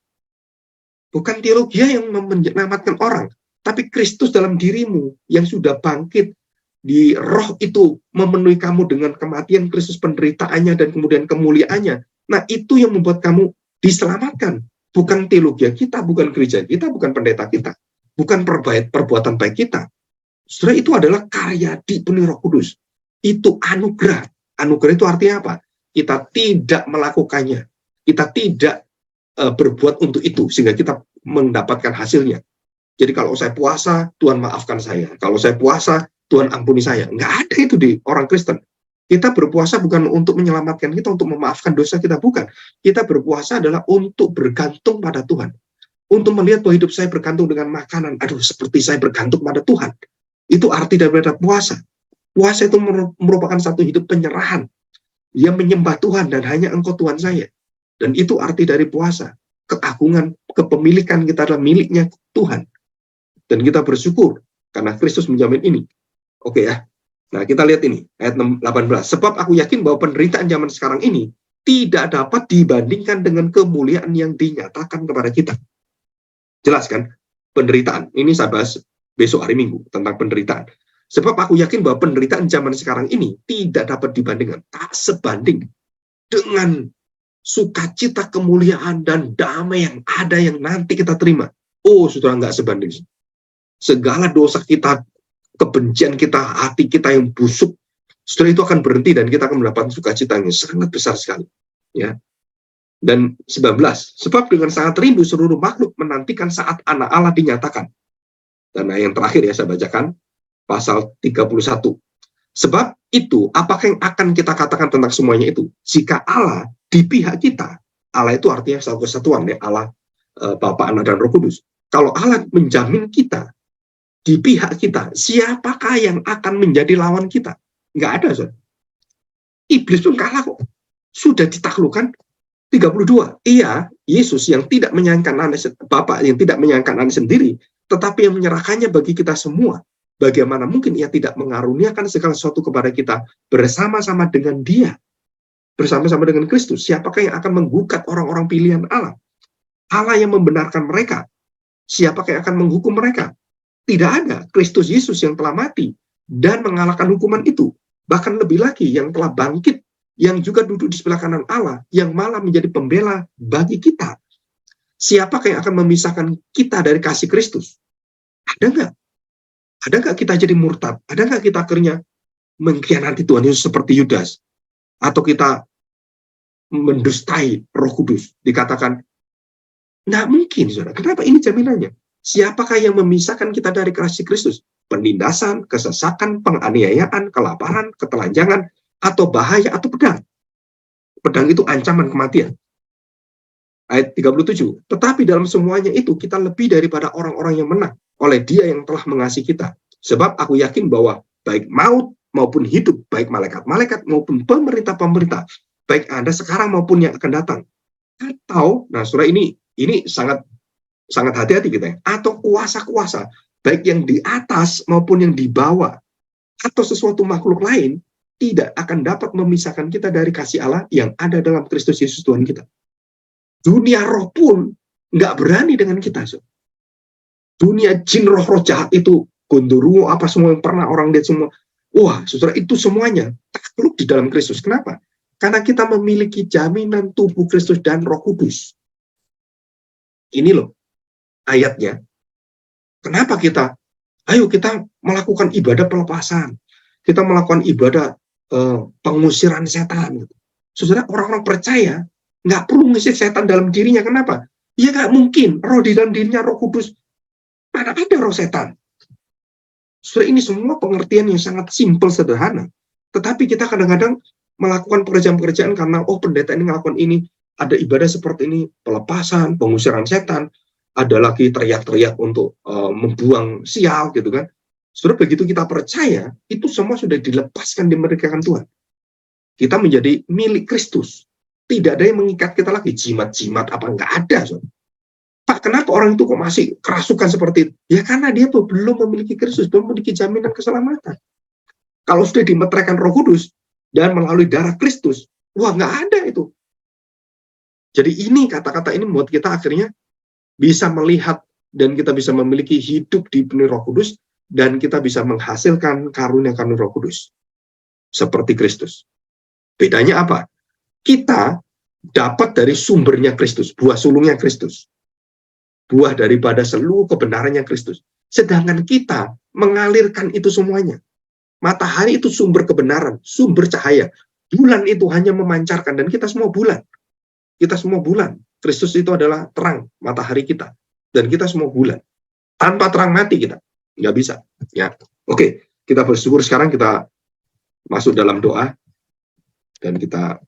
Bukan teologi yang menyelamatkan orang, tapi Kristus dalam dirimu yang sudah bangkit di roh itu memenuhi kamu dengan kematian Kristus, penderitaannya dan kemudian kemuliaannya. Nah, itu yang membuat kamu diselamatkan. Bukan teologi kita, bukan gereja kita, bukan pendeta kita, bukan perbuatan baik kita. Saudara, itu adalah karya dipenuhi Roh Kudus. Itu anugerah. Anugerah itu artinya apa? Kita tidak melakukannya. Kita tidak berbuat untuk itu, sehingga kita mendapatkan hasilnya. Jadi kalau saya puasa, Tuhan maafkan saya. Kalau saya puasa, Tuhan ampuni saya. Nggak ada itu di orang Kristen. Kita berpuasa bukan untuk menyelamatkan kita, untuk memaafkan dosa kita, bukan. Kita berpuasa adalah untuk bergantung pada Tuhan. Untuk melihat bahwa hidup saya bergantung dengan makanan. Aduh, seperti saya bergantung pada Tuhan. Itu arti daripada puasa. Puasa itu merupakan satu hidup penyerahan. Dia menyembah Tuhan dan hanya Engkau Tuhan saya. Dan itu arti dari puasa. Keagungan, kepemilikan kita adalah miliknya Tuhan. Dan kita bersyukur karena Kristus menjamin ini. Oke ya. Nah, kita lihat ini ayat 18. Sebab aku yakin bahwa penderitaan zaman sekarang ini tidak dapat dibandingkan dengan kemuliaan yang dinyatakan kepada kita. Jelas kan? Penderitaan. Ini saya bahas besok hari Minggu tentang penderitaan. Sebab aku yakin bahwa penderitaan zaman sekarang ini tidak dapat dibandingkan, tak sebanding dengan sukacita, kemuliaan, dan damai yang ada yang nanti kita terima. Oh, saudara, nggak sebanding. Segala dosa kita, kebencian kita, hati kita yang busuk, saudara, itu akan berhenti dan kita akan mendapatkan sukacita yang sangat besar sekali. Ya. Dan 19, sebab dengan sangat rindu seluruh makhluk menantikan saat anak Allah dinyatakan. Dan yang terakhir ya saya bacakan, pasal 31. Sebab itu, apakah yang akan kita katakan tentang semuanya itu? Jika Allah di pihak kita, Allah itu artinya satu kesatuan ya, Allah Bapa, Anak, dan Roh Kudus. Kalau Allah menjamin kita, di pihak kita, siapakah yang akan menjadi lawan kita? Nggak ada, saudara. Iblis pun kalah kok. Sudah ditaklukkan. 32. Ia, Yesus yang tidak menyayangkan anak, Bapa yang tidak menyayangkan anak sendiri, tetapi yang menyerahkannya bagi kita semua. Bagaimana mungkin ia tidak mengaruniakan segala sesuatu kepada kita bersama-sama dengan Dia, bersama-sama dengan Kristus? Siapakah yang akan menggugat orang-orang pilihan Allah? Allah yang membenarkan mereka. Siapakah yang akan menghukum mereka? Tidak ada. Kristus Yesus yang telah mati dan mengalahkan hukuman itu. Bahkan lebih lagi, yang telah bangkit, yang juga duduk di sebelah kanan Allah, yang malah menjadi pembela bagi kita. Siapakah yang akan memisahkan kita dari kasih Kristus? Ada nggak? Ada nggak kita jadi murtad? Ada nggak kita akhirnya mengkhianati Tuhan Yesus seperti Yudas? Atau kita mendustai Roh Kudus? Dikatakan, nggak mungkin, saudara. Kenapa? Ini jaminannya. Siapakah yang memisahkan kita dari kasih Kristus? Penindasan, kesesakan, penganiayaan, kelaparan, ketelanjangan, atau bahaya, atau pedang. Pedang itu ancaman kematian. Ayat 37. Tetapi dalam semuanya itu kita lebih daripada orang-orang yang menang oleh Dia yang telah mengasihi kita. Sebab aku yakin bahwa baik maut maupun hidup, baik malaikat-malaikat maupun pemerintah-pemerintah, baik Anda sekarang maupun yang akan datang. Atau, nah saudara, ini sangat hati-hati kita ya. Atau kuasa-kuasa, baik yang di atas maupun yang di bawah, atau sesuatu makhluk lain, tidak akan dapat memisahkan kita dari kasih Allah yang ada dalam Kristus Yesus Tuhan kita. Dunia roh pun nggak berani dengan kita. So. Dunia jin, roh-roh jahat itu, gondoruo, apa semua yang pernah orang lihat semua. Wah, saudara, itu semuanya takluk di dalam Kristus. Kenapa? Karena kita memiliki jaminan tubuh Kristus dan Roh Kudus. Ini loh ayatnya. Kenapa kita melakukan ibadah pelepasan. Kita melakukan ibadah pengusiran setan. Saudara, orang-orang percaya nggak perlu mengusir setan dalam dirinya. Kenapa? Ya nggak mungkin. Roh di dalam dirinya Roh Kudus. Mana ada roh setan? Saudara, ini semua pengertian yang sangat simpel, sederhana. Tetapi kita kadang-kadang melakukan pekerjaan-pekerjaan karena, pendeta ini melakukan ini, ada ibadah seperti ini, pelepasan, pengusiran setan, ada lagi teriak-teriak untuk membuang sial, gitu kan. Saudara, begitu kita percaya, itu semua sudah dilepaskan, dimerdekakan Tuhan. Kita menjadi milik Kristus. Tidak ada yang mengikat kita lagi, jimat-jimat apa, nggak ada, saudara. Pak, kenapa orang itu kok masih kerasukan seperti itu? Ya karena dia tuh belum memiliki Kristus, belum memiliki jaminan keselamatan. Kalau sudah dimeteraikan Roh Kudus dan melalui darah Kristus, wah, nggak ada itu. Jadi ini kata-kata ini membuat kita akhirnya bisa melihat dan kita bisa memiliki hidup di penuh Roh Kudus dan kita bisa menghasilkan karunia-karunia Roh Kudus seperti Kristus. Bedanya apa? Kita dapat dari sumbernya Kristus, buah sulungnya Kristus. Buah daripada seluruh kebenarannya Kristus. Sedangkan kita mengalirkan itu semuanya. Matahari itu sumber kebenaran, sumber cahaya. Bulan itu hanya memancarkan, dan kita semua bulan. Kita semua bulan. Kristus itu adalah terang, matahari kita. Dan kita semua bulan. Tanpa terang mati kita. Nggak bisa. Ya. Oke, kita bersyukur sekarang kita masuk dalam doa. Dan kita